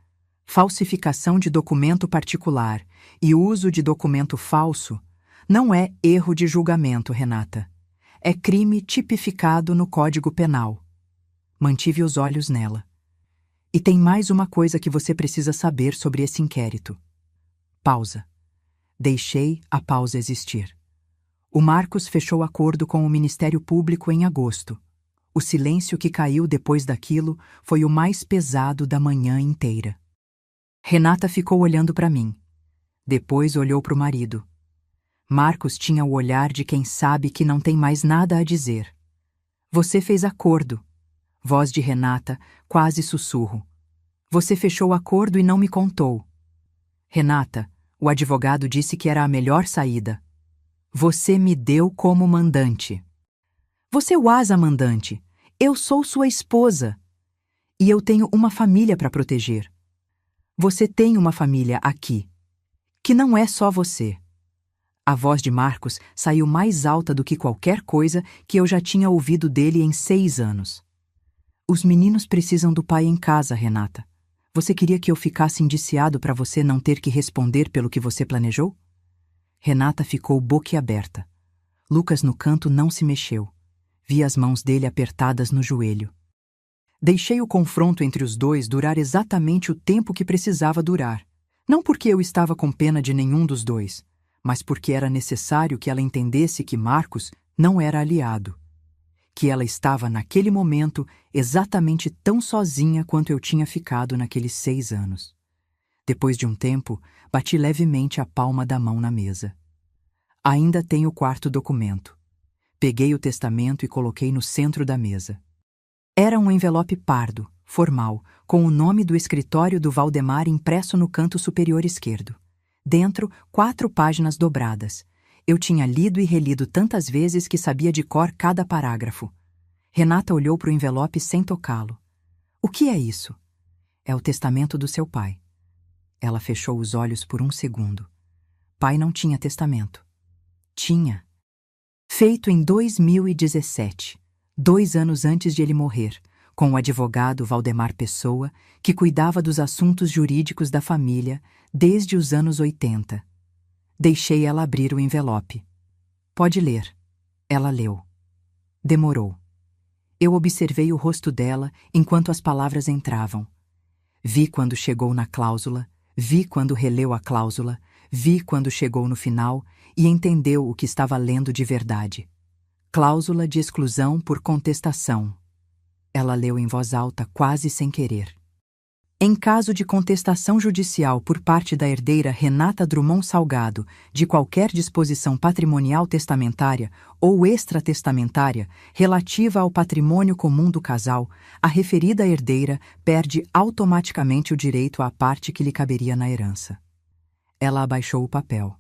Falsificação de documento particular e uso de documento falso não é erro de julgamento, Renata. É crime tipificado no Código Penal. Mantive os olhos nela. E tem mais uma coisa que você precisa saber sobre esse inquérito. Pausa. Deixei a pausa existir. O Marcos fechou acordo com o Ministério Público em agosto. O silêncio que caiu depois daquilo foi o mais pesado da manhã inteira. Renata ficou olhando para mim. Depois olhou para o marido. Marcos tinha o olhar de quem sabe que não tem mais nada a dizer. Você fez acordo. Voz de Renata, quase sussurro. Você fechou acordo e não me contou. Renata, o advogado disse que era a melhor saída. Você me deu como mandante. Você é o asa mandante. Eu sou sua esposa. E eu tenho uma família para proteger. Você tem uma família aqui, que não é só você. A voz de Marcos saiu mais alta do que qualquer coisa que eu já tinha ouvido dele em 6 anos. Os meninos precisam do pai em casa, Renata. Você queria que eu ficasse indiciado para você não ter que responder pelo que você planejou? Renata ficou boquiaberta. Lucas no canto não se mexeu. Vi as mãos dele apertadas no joelho. Deixei o confronto entre os 2 durar exatamente o tempo que precisava durar. Não porque eu estava com pena de nenhum dos 2, mas porque era necessário que ela entendesse que Marcos não era aliado. Que ela estava, naquele momento, exatamente tão sozinha quanto eu tinha ficado naqueles 6 anos. Depois de um tempo, bati levemente a palma da mão na mesa. Ainda tenho o 4º documento. Peguei o testamento e coloquei no centro da mesa. Era um envelope pardo, formal, com o nome do escritório do Valdemar impresso no canto superior esquerdo. Dentro, 4 páginas dobradas. Eu tinha lido e relido tantas vezes que sabia de cor cada parágrafo. Renata olhou para o envelope sem tocá-lo. O que é isso? É o testamento do seu pai. Ela fechou os olhos por um segundo. Pai não tinha testamento. Tinha. Feito em 2017. 2 anos antes de ele morrer, com o advogado Valdemar Pessoa, que cuidava dos assuntos jurídicos da família desde os anos 80. Deixei ela abrir o envelope. Pode ler. Ela leu. Demorou. Eu observei o rosto dela enquanto as palavras entravam. Vi quando chegou na cláusula, vi quando releu a cláusula, vi quando chegou no final e entendeu o que estava lendo de verdade. Cláusula de exclusão por contestação. Ela leu em voz alta, quase sem querer. Em caso de contestação judicial por parte da herdeira Renata Drummond Salgado de qualquer disposição patrimonial testamentária ou extratestamentária relativa ao patrimônio comum do casal, a referida herdeira perde automaticamente o direito à parte que lhe caberia na herança. Ela abaixou o papel.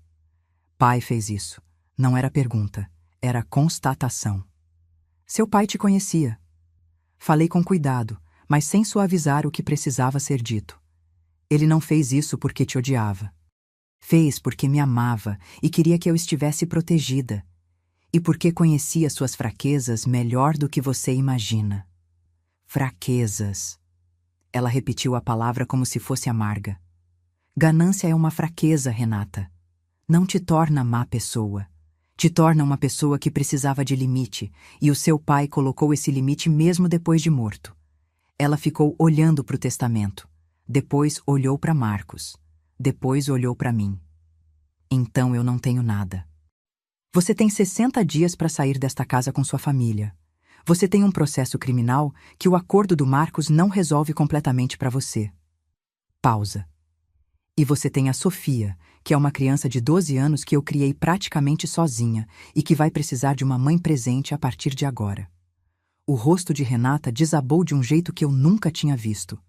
Pai fez isso. Não era pergunta, era constatação. Seu pai te conhecia. Falei com cuidado, mas sem suavizar o que precisava ser dito. Ele não fez isso porque te odiava. Fez porque me amava e queria que eu estivesse protegida. E porque conhecia suas fraquezas melhor do que você imagina. Fraquezas. Ela repetiu a palavra como se fosse amarga. Ganância é uma fraqueza, Renata. Não te torna má pessoa. Te torna uma pessoa que precisava de limite, e o seu pai colocou esse limite mesmo depois de morto. Ela ficou olhando para o testamento. Depois olhou para Marcos. Depois olhou para mim. Então eu não tenho nada. Você tem 60 dias para sair desta casa com sua família. Você tem um processo criminal que o acordo do Marcos não resolve completamente para você. Pausa. E você tem a Sofia, que é uma criança de 12 anos que eu criei praticamente sozinha e que vai precisar de uma mãe presente a partir de agora. O rosto de Renata desabou de um jeito que eu nunca tinha visto.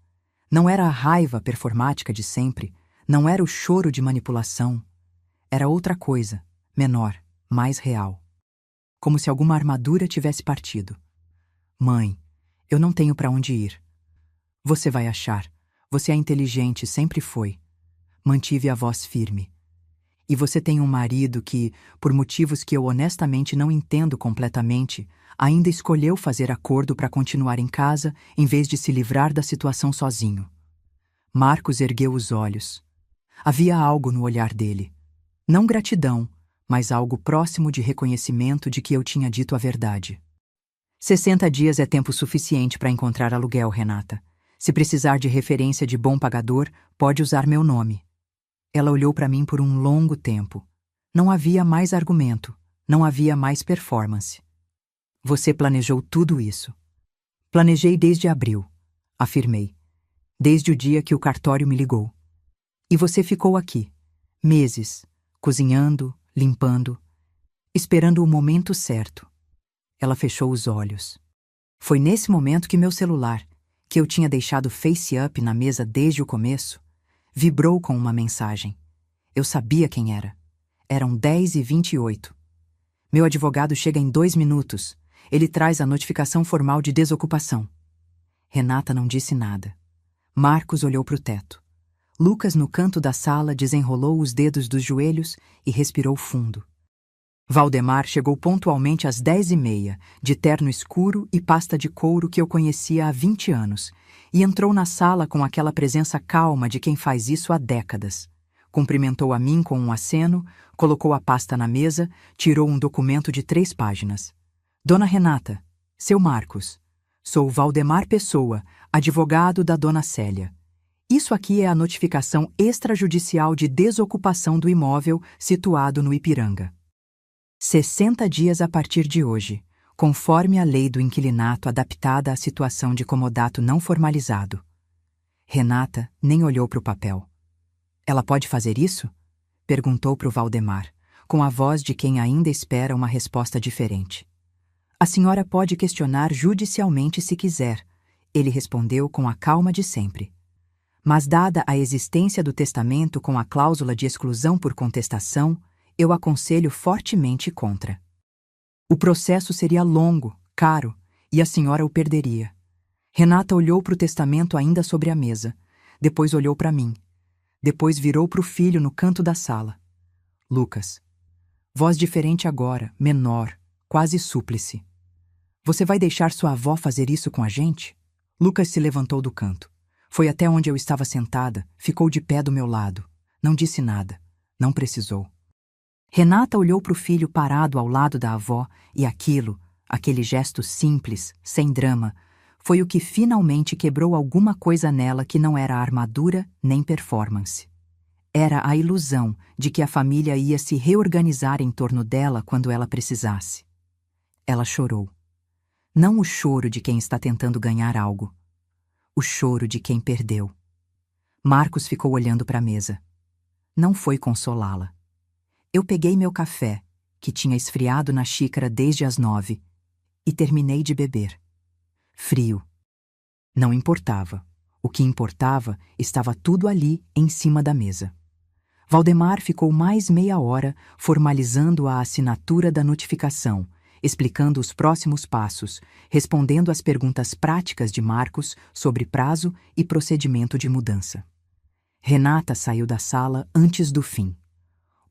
Não era a raiva performática de sempre, não era o choro de manipulação. Era outra coisa, menor, mais real. Como se alguma armadura tivesse partido. Mãe, eu não tenho para onde ir. Você vai achar. Você é inteligente, sempre foi. Mantive a voz firme. E você tem um marido que, por motivos que eu honestamente não entendo completamente, ainda escolheu fazer acordo para continuar em casa em vez de se livrar da situação sozinho. Marcos ergueu os olhos. Havia algo no olhar dele. Não gratidão, mas algo próximo de reconhecimento de que eu tinha dito a verdade. 60 dias é tempo suficiente para encontrar aluguel, Renata. Se precisar de referência de bom pagador, pode usar meu nome. Ela olhou para mim por um longo tempo. Não havia mais argumento, não havia mais performance. Você planejou tudo isso. Planejei desde abril, afirmei. Desde o dia que o cartório me ligou. E você ficou aqui, meses, cozinhando, limpando, esperando o momento certo. Ela fechou os olhos. Foi nesse momento que meu celular, que eu tinha deixado face up na mesa desde o começo, vibrou com uma mensagem. Eu sabia quem era. Eram 10h28. Meu advogado chega em 2 minutos. Ele traz a notificação formal de desocupação. Renata não disse nada. Marcos olhou para o teto. Lucas, no canto da sala, desenrolou os dedos dos joelhos e respirou fundo. Valdemar chegou pontualmente às 10h30, de terno escuro e pasta de couro que eu conhecia há 20 anos, e entrou na sala com aquela presença calma de quem faz isso há décadas. Cumprimentou a mim com um aceno, colocou a pasta na mesa, tirou um documento de 3 páginas. Dona Renata, seu Marcos. Sou Valdemar Pessoa, advogado da Dona Célia. Isso aqui é a notificação extrajudicial de desocupação do imóvel situado no Ipiranga. 60 dias a partir de hoje, conforme a lei do inquilinato adaptada à situação de comodato não formalizado. Renata nem olhou para o papel. Ela pode fazer isso? Perguntou para o Valdemar, com a voz de quem ainda espera uma resposta diferente. A senhora pode questionar judicialmente se quiser, ele respondeu com a calma de sempre. Mas dada a existência do testamento com a cláusula de exclusão por contestação, eu aconselho fortemente contra. O processo seria longo, caro, e a senhora o perderia. Renata olhou para o testamento ainda sobre a mesa, depois olhou para mim, depois virou para o filho no canto da sala. Lucas. Voz diferente agora, menor, quase súplice. Você vai deixar sua avó fazer isso com a gente? Lucas se levantou do canto. Foi até onde eu estava sentada, ficou de pé do meu lado. Não disse nada. Não precisou. Renata olhou para o filho parado ao lado da avó e aquilo, Aquele gesto simples, sem drama, foi o que finalmente quebrou alguma coisa nela que não era armadura nem performance. Era a ilusão de que a família ia se reorganizar em torno dela quando ela precisasse. Ela chorou. Não o choro de quem está tentando ganhar algo. O choro de quem perdeu. Marcos ficou olhando para a mesa. Não foi consolá-la. Eu peguei meu café, que tinha esfriado na xícara desde as 9, e terminei de beber. Frio. Não importava. O que importava estava tudo ali em cima da mesa. Valdemar ficou mais meia hora formalizando a assinatura da notificação, explicando os próximos passos, respondendo às perguntas práticas de Marcos sobre prazo e procedimento de mudança. Renata saiu da sala antes do fim.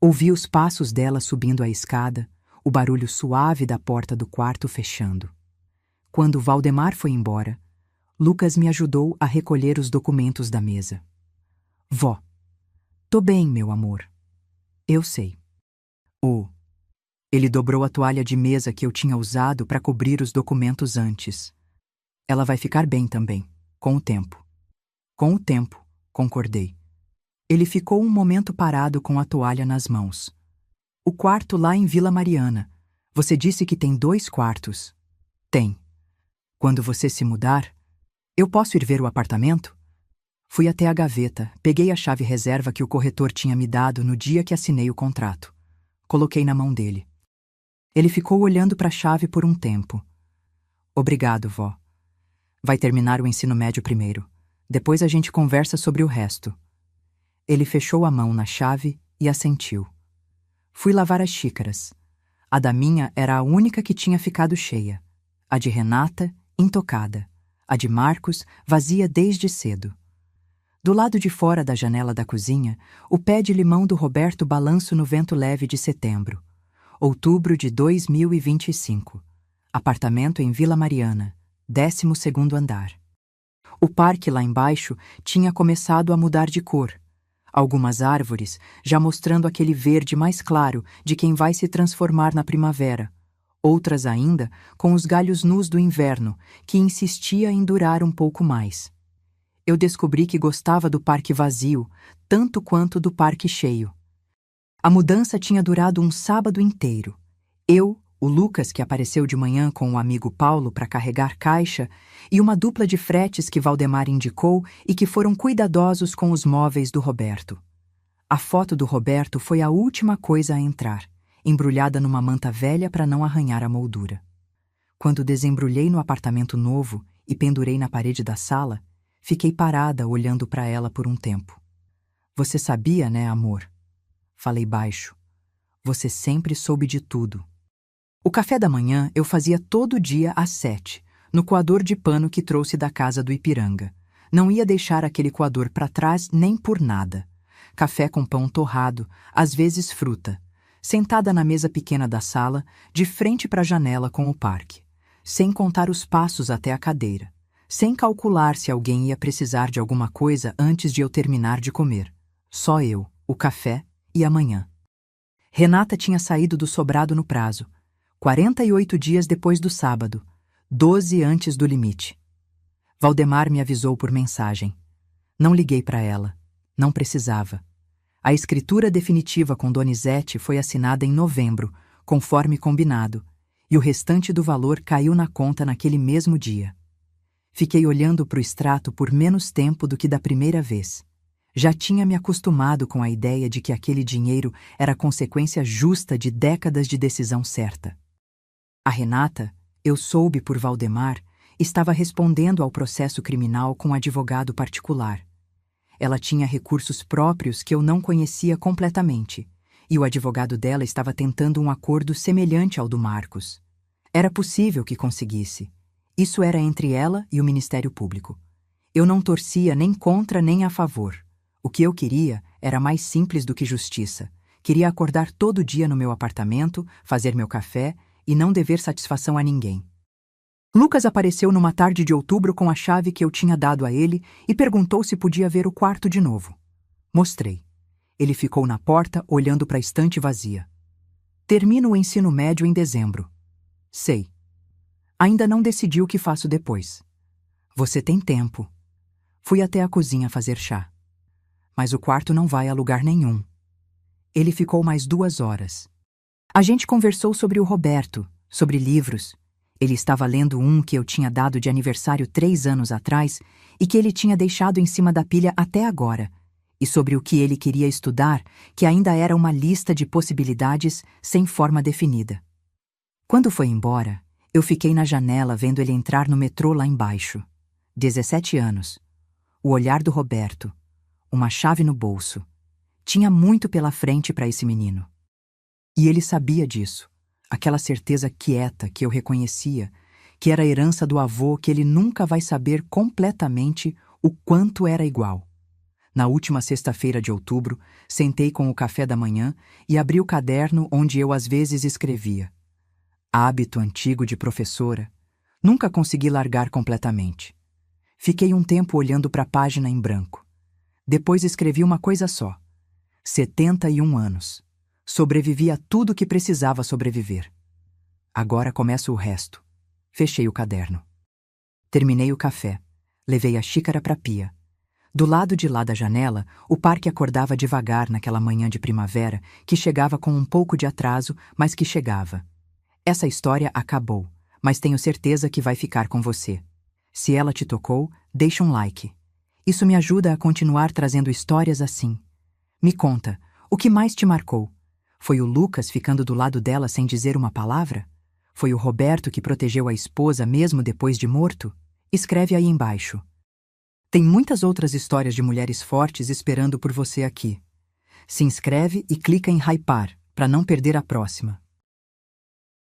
Ouvi os passos dela subindo a escada, o barulho suave da porta do quarto fechando. Quando Valdemar foi embora, Lucas me ajudou a recolher os documentos da mesa. Vó, tô bem, meu amor. Eu sei. Ele dobrou a toalha de mesa que eu tinha usado para cobrir os documentos antes. Ela vai ficar bem também, com o tempo. Com o tempo, concordei. Ele ficou um momento parado com a toalha nas mãos. O quarto lá em Vila Mariana. Você disse que tem 2 quartos. Tem. Quando você se mudar, eu posso ir ver o apartamento? Fui até a gaveta, peguei a chave reserva que o corretor tinha me dado no dia que assinei o contrato. Coloquei na mão dele. Ele ficou olhando para a chave por um tempo. Obrigado, vó. Vai terminar o ensino médio primeiro. Depois a gente conversa sobre o resto. Ele fechou a mão na chave e assentiu. Fui lavar as xícaras. A da minha era a única que tinha ficado cheia. A de Renata, intocada. A de Marcos, vazia desde cedo. Do lado de fora da janela da cozinha, o pé de limão do Roberto balança no vento leve de setembro. Outubro de 2025. Apartamento em Vila Mariana, 12º andar. O parque lá embaixo tinha começado a mudar de cor. Algumas árvores já mostrando aquele verde mais claro de quem vai se transformar na primavera. Outras ainda com os galhos nus do inverno, que insistia em durar um pouco mais. Eu descobri que gostava do parque vazio, tanto quanto do parque cheio. A mudança tinha durado um sábado inteiro. Eu, o Lucas, que apareceu de manhã com o amigo Paulo para carregar caixa, e uma dupla de fretes que Valdemar indicou e que foram cuidadosos com os móveis do Roberto. A foto do Roberto foi a última coisa a entrar, embrulhada numa manta velha para não arranhar a moldura. Quando desembrulhei no apartamento novo e pendurei na parede da sala, fiquei parada olhando para ela por um tempo. Você sabia, né, amor? Falei baixo. Você sempre soube de tudo. O café da manhã eu fazia todo dia às 7, no coador de pano que trouxe da casa do Ipiranga. Não ia deixar aquele coador para trás nem por nada. Café com pão torrado, às vezes fruta. Sentada na mesa pequena da sala, de frente para a janela com o parque. Sem contar os passos até a cadeira. Sem calcular se alguém ia precisar de alguma coisa antes de eu terminar de comer. Só eu, o café e a manhã. Renata tinha saído do sobrado no prazo. 48 dias depois do sábado, 12 antes do limite. Valdemar me avisou por mensagem. Não liguei para ela. Não precisava. A escritura definitiva com Donizete foi assinada em novembro, conforme combinado, e o restante do valor caiu na conta naquele mesmo dia. Fiquei olhando para o extrato por menos tempo do que da primeira vez. Já tinha me acostumado com a ideia de que aquele dinheiro era consequência justa de décadas de decisão certa. A Renata, eu soube por Valdemar, estava respondendo ao processo criminal com advogado particular. Ela tinha recursos próprios que eu não conhecia completamente, e o advogado dela estava tentando um acordo semelhante ao do Marcos. Era possível que conseguisse. Isso era entre ela e o Ministério Público. Eu não torcia nem contra nem a favor. O que eu queria era mais simples do que justiça. Queria acordar todo dia no meu apartamento, fazer meu café e não dever satisfação a ninguém. Lucas apareceu numa tarde de outubro com a chave que eu tinha dado a ele e perguntou se podia ver o quarto de novo. Mostrei. Ele ficou na porta, olhando para a estante vazia. Termino o ensino médio em dezembro. Sei. Ainda não decidi o que faço depois. Você tem tempo. Fui até a cozinha fazer chá. Mas o quarto não vai a lugar nenhum. Ele ficou mais 2 horas. A gente conversou sobre o Roberto, sobre livros. Ele estava lendo um que eu tinha dado de aniversário 3 anos atrás e que ele tinha deixado em cima da pilha até agora, e sobre o que ele queria estudar, que ainda era uma lista de possibilidades sem forma definida. Quando foi embora, eu fiquei na janela vendo ele entrar no metrô lá embaixo. 17 anos. O olhar do Roberto. Uma chave no bolso. Tinha muito pela frente para esse menino. E ele sabia disso. Aquela certeza quieta que eu reconhecia, que era a herança do avô que ele nunca vai saber completamente o quanto era igual. Na última sexta-feira de outubro, sentei com o café da manhã e abri o caderno onde eu às vezes escrevia. Hábito antigo de professora, nunca consegui largar completamente. Fiquei um tempo olhando para a página em branco. Depois escrevi uma coisa só. 71 anos. Sobrevivi a tudo que precisava sobreviver. Agora começo o resto. Fechei o caderno. Terminei o café. Levei a xícara para a pia. Do lado de lá da janela, o parque acordava devagar naquela manhã de primavera que chegava com um pouco de atraso, mas que chegava. Essa história acabou, mas tenho certeza que vai ficar com você. Se ela te tocou, deixa um like. Isso me ajuda a continuar trazendo histórias assim. Me conta, o que mais te marcou? Foi o Lucas ficando do lado dela sem dizer uma palavra? Foi o Roberto que protegeu a esposa mesmo depois de morto? Escreve aí embaixo. Tem muitas outras histórias de mulheres fortes esperando por você aqui. Se inscreve e clica em hypar para não perder a próxima.